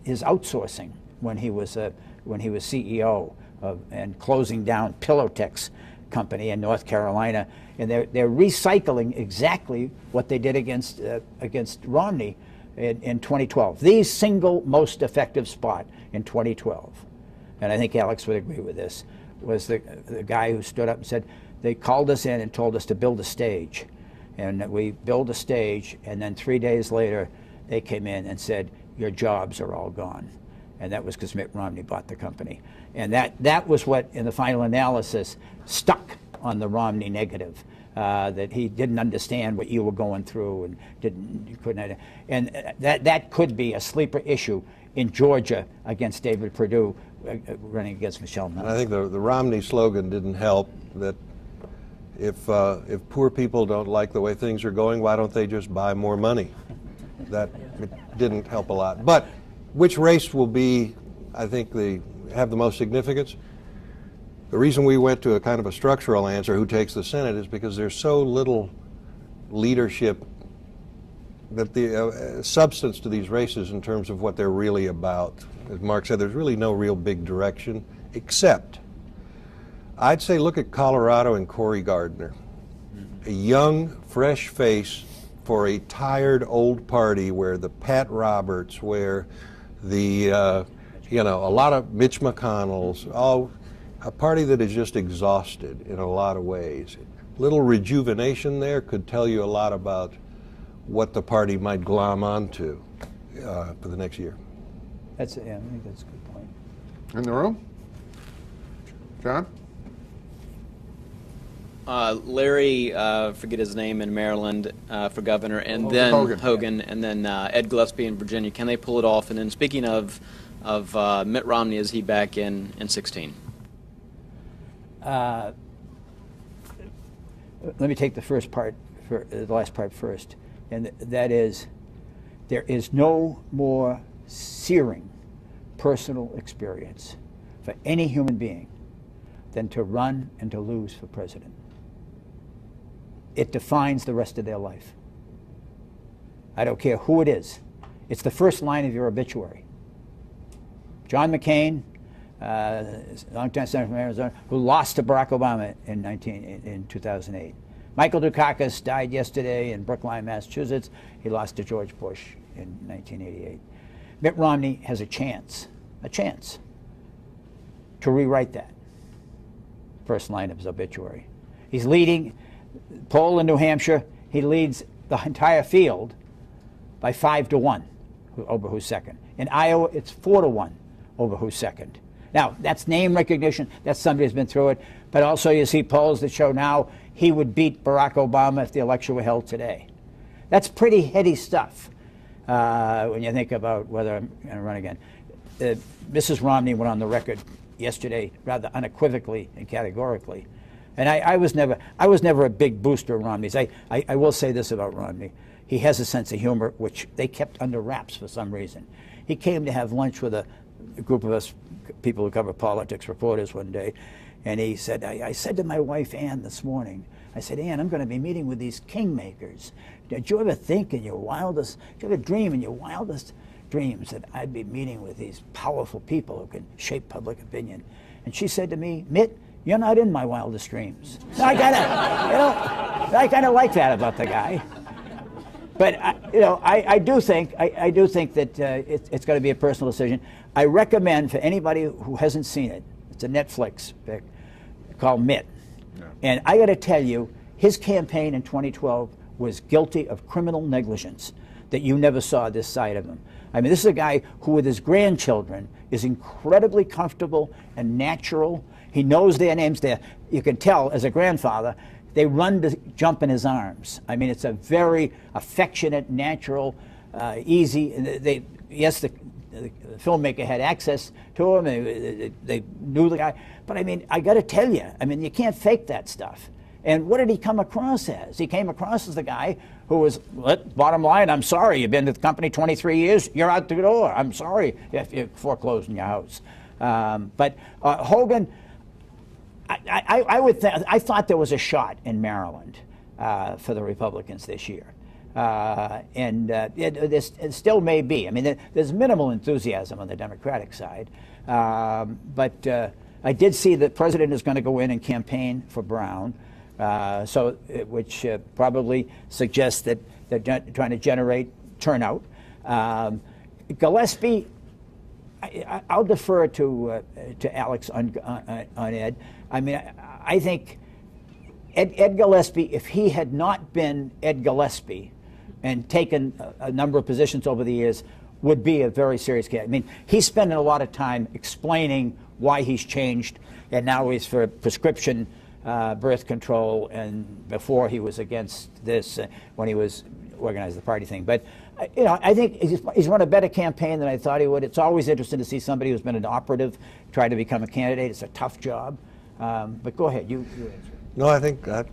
his outsourcing when he was CEO and closing down Pillowtex company in North Carolina, and they're recycling exactly what they did against Romney in 2012. The single most effective spot in 2012, and I think Alex would agree with this, was the guy who stood up and said, they called us in and told us to build a stage. And we built a stage, and then 3 days later, they came in and said, your jobs are all gone. And that was because Mitt Romney bought the company. And that was what, in the final analysis, stuck on the Romney negative, that he didn't understand what you were going through and couldn't. And that could be a sleeper issue in Georgia against David Perdue running against Michelle Miller. I think the Romney slogan didn't help. That if poor people don't like the way things are going, why don't they just buy more money? That it didn't help a lot. But which race will be, I think, have the most significance? The reason we went to a kind of a structural answer, who takes the Senate, is because there's so little leadership, that the substance to these races in terms of what they're really about. As Mark said, there's really no real big direction, except I'd say look at Colorado and Cory Gardner, a young, fresh face for a tired old party where the Pat Roberts, where the, a lot of Mitch McConnell's, a party that is just exhausted in a lot of ways. Little rejuvenation there could tell you a lot about what the party might glom onto for the next year. I think that's a good point. In the room? John? Larry, forget his name, in Maryland for governor, and then Hogan, and then Ed Gillespie in Virginia. Can they pull it off? And then speaking of Mitt Romney, is he back in 16? Let me take the last part first, and that is, there is no more searing personal experience for any human being than to run and to lose for president. It defines the rest of their life. I don't care who it is. It's the first line of your obituary. John McCain, longtime senator from Arizona, who lost to Barack Obama in 2008. Michael Dukakis died yesterday in Brookline, Massachusetts. He lost to George Bush in 1988. Mitt Romney has a chance to rewrite that first line of his obituary. He's leading poll in New Hampshire. He leads the entire field by 5-1 over who's second. In Iowa, it's 4-1 over who's second. Now, that's name recognition. That's somebody who's been through it. But also you see polls that show now he would beat Barack Obama if the election were held today. That's pretty heady stuff when you think about whether I'm going to run again. Mrs. Romney went on the record yesterday rather unequivocally and categorically. And I was never a big booster of Romney's. I will say this about Romney. He has a sense of humor, which they kept under wraps for some reason. He came to have lunch with a group of us, people who cover politics, reporters, one day, and he said, I said to my wife, Ann, this morning, I said, Ann, I'm going to be meeting with these kingmakers. Did you ever think in your wildest, did you ever dream in your wildest dreams that I'd be meeting with these powerful people who can shape public opinion? And she said to me, Mitt, you're not in my wildest dreams. So I kind of like that about the guy. But I do think that it's going to be a personal decision. I recommend for anybody who hasn't seen it, it's a Netflix pick called Mitt. Yeah. And I got to tell you, his campaign in 2012 was guilty of criminal negligence that you never saw this side of him. I mean, this is a guy who, with his grandchildren, is incredibly comfortable and natural. He knows their names. You can tell as a grandfather. They run to jump in his arms. I mean, it's a very affectionate, natural, easy. Yes, the filmmaker had access to him. They knew the guy. But I mean, I got to tell you, I mean, you can't fake that stuff. And what did he come across as? He came across as the guy who was, bottom line, I'm sorry, you've been to the company 23 years, you're out the door. I'm sorry if you're foreclosing your house. But Hogan, I thought there was a shot in Maryland for the Republicans this year. It still may be. I mean, there's minimal enthusiasm on the Democratic side. But I did see that the president is going to go in and campaign for Brown, which probably suggests that they're trying to generate turnout. Gillespie, I'll defer to Alex on Ed. I mean, I think Ed Gillespie, if he had not been Ed Gillespie and taken a number of positions over the years, would be a very serious case. I mean, he's spending a lot of time explaining why he's changed, and now he's for prescription birth control, and before he was against this when he was organized the party thing. But I think he's run a better campaign than I thought he would. It's always interesting to see somebody who's been an operative try to become a candidate. It's a tough job. But go ahead, you answer. No, I think that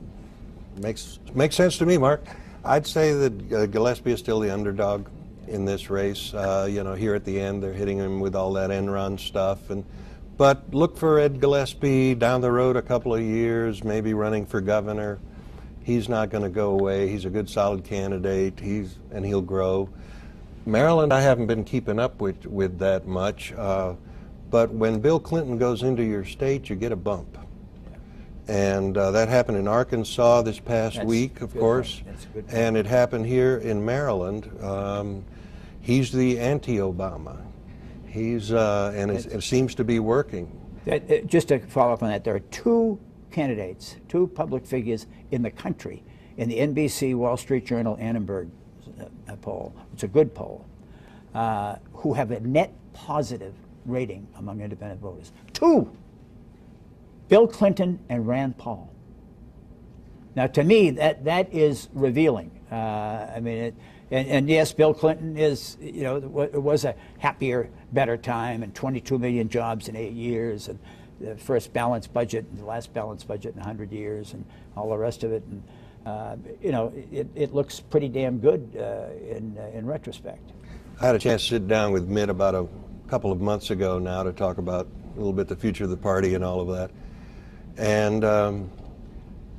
makes sense to me, Mark. I'd say that Gillespie is still the underdog in this race. Here at the end, they're hitting him with all that Enron stuff, but look for Ed Gillespie down the road a couple of years, maybe running for governor. He's not going to go away. He's a good, solid candidate. And he'll grow. Maryland, I haven't been keeping up with that much. But when Bill Clinton goes into your state, you get a bump. And that happened in Arkansas this past week, of course. And it happened here in Maryland. He's the anti-Obama. It seems to be working. Just to follow up on that, there are two candidates, two public figures in the country, in the NBC, Wall Street Journal, Annenberg poll, it's a good poll, who have a net positive rating among independent voters. Two, Bill Clinton and Rand Paul. Now, to me, that is revealing. I mean, and yes, Bill Clinton is, it was a happier, better time, and 22 million jobs in 8 years, and the first balanced budget, and the last balanced budget in 100 years, and all the rest of it. And it looks pretty damn good in retrospect. I had a chance to sit down with Mitt about a couple of months ago now to talk about a little bit the future of the party and all of that. And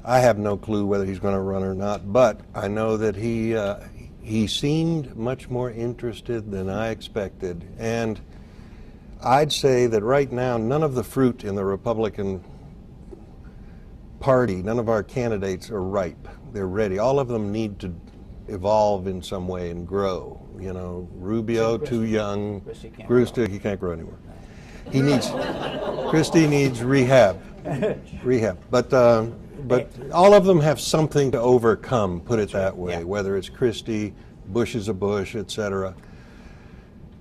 I have no clue whether he's going to run or not, but I know that he seemed much more interested than I expected. And I'd say that right now, none of the fruit in the Republican Party, none of our candidates are ripe. They're ready. All of them need to evolve in some way and grow. Rubio, too young. Christie, he can't grow anymore. Christie needs rehab. But all of them have something to overcome, put it that way, whether it's Christie, Bush is a Bush, etc.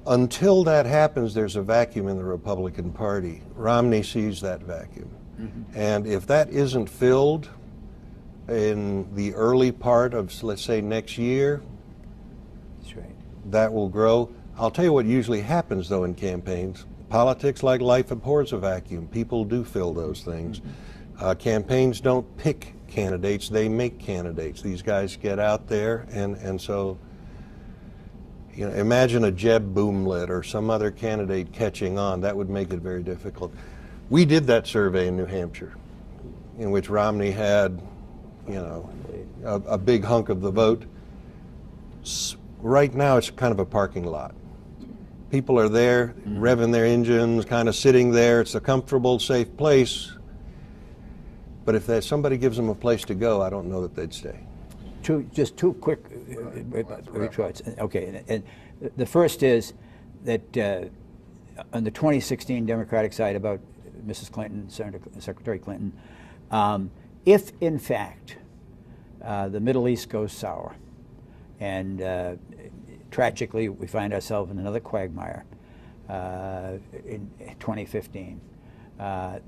Until that happens, there's a vacuum in the Republican Party. Romney sees that vacuum. And if that isn't filled in the early part of, let's say, next year, That's right. that will grow. I'll tell you what usually happens, though, in campaigns. Politics, like life, abhors a vacuum. People do fill those things. Campaigns don't pick candidates, they make candidates. These guys get out there, and so, you know, imagine a Jeb Boomlet or some other candidate catching on. That would make it very difficult. We did that survey in New Hampshire, in which Romney had, you know, a big hunk of the vote. Right now, it's kind of a parking lot. People are there, revving their engines, kind of sitting there. It's a comfortable, safe place. But if somebody gives them a place to go, I don't know that they'd stay. Just two quick retorts. Okay, and the first is that on the 2016 Democratic side about Mrs. Clinton, Secretary Clinton, if in fact the Middle East goes sour, and tragically we find ourselves in another quagmire in 2015,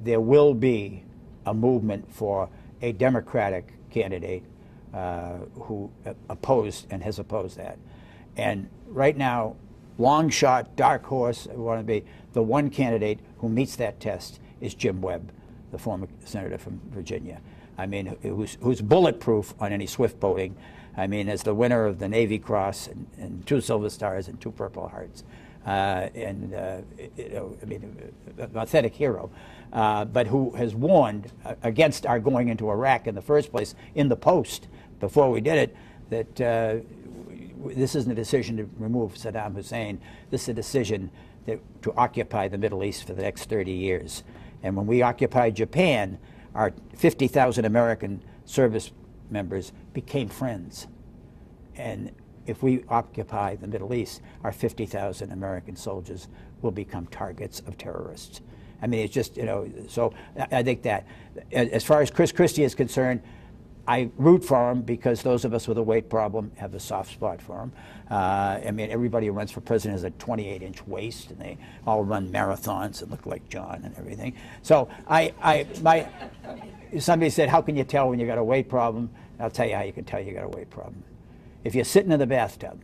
there will be a movement for a Democratic candidate who opposed and has opposed that. And right now, long shot, dark horse, I want to be the one candidate who meets that test is Jim Webb, the former senator from Virginia. I mean, who's bulletproof on any swift voting. I mean, as the winner of the Navy Cross and 2 Silver Stars and 2 Purple Hearts. You know, I mean, an authentic hero, but who has warned against our going into Iraq in the first place in the Post before we did it, that this isn't a decision to remove Saddam Hussein. This is a decision to occupy the Middle East for the next 30 years. And when we occupied Japan, our 50,000 American service members became friends. And if we occupy the Middle East, our 50,000 American soldiers will become targets of terrorists. I mean, it's just, you know, so I think that. As far as Chris Christie is concerned, I root for him because those of us with a weight problem have a soft spot for him. I mean, everybody who runs for president has a 28-inch waist, and they all run marathons and look like John and everything. So somebody said, how can you tell when you got a weight problem? I'll tell you how you can tell you got a weight problem. If you're sitting in the bathtub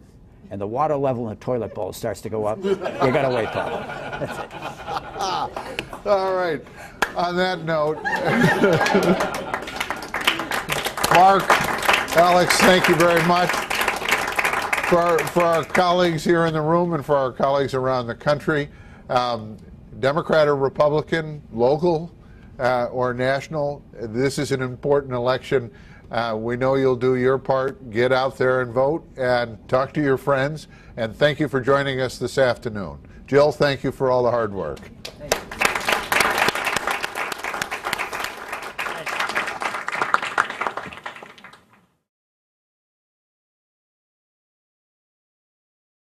and the water level in the toilet bowl starts to go up, you got a weight problem. That's it. All right. On that note, Mark, Alex, thank you very much. For our colleagues here in the room and for our colleagues around the country, Democrat or Republican, local or national, this is an important election. We know you'll do your part. Get out there and vote and talk to your friends. And thank you for joining us this afternoon. Jill, thank you for all the hard work. Thank you.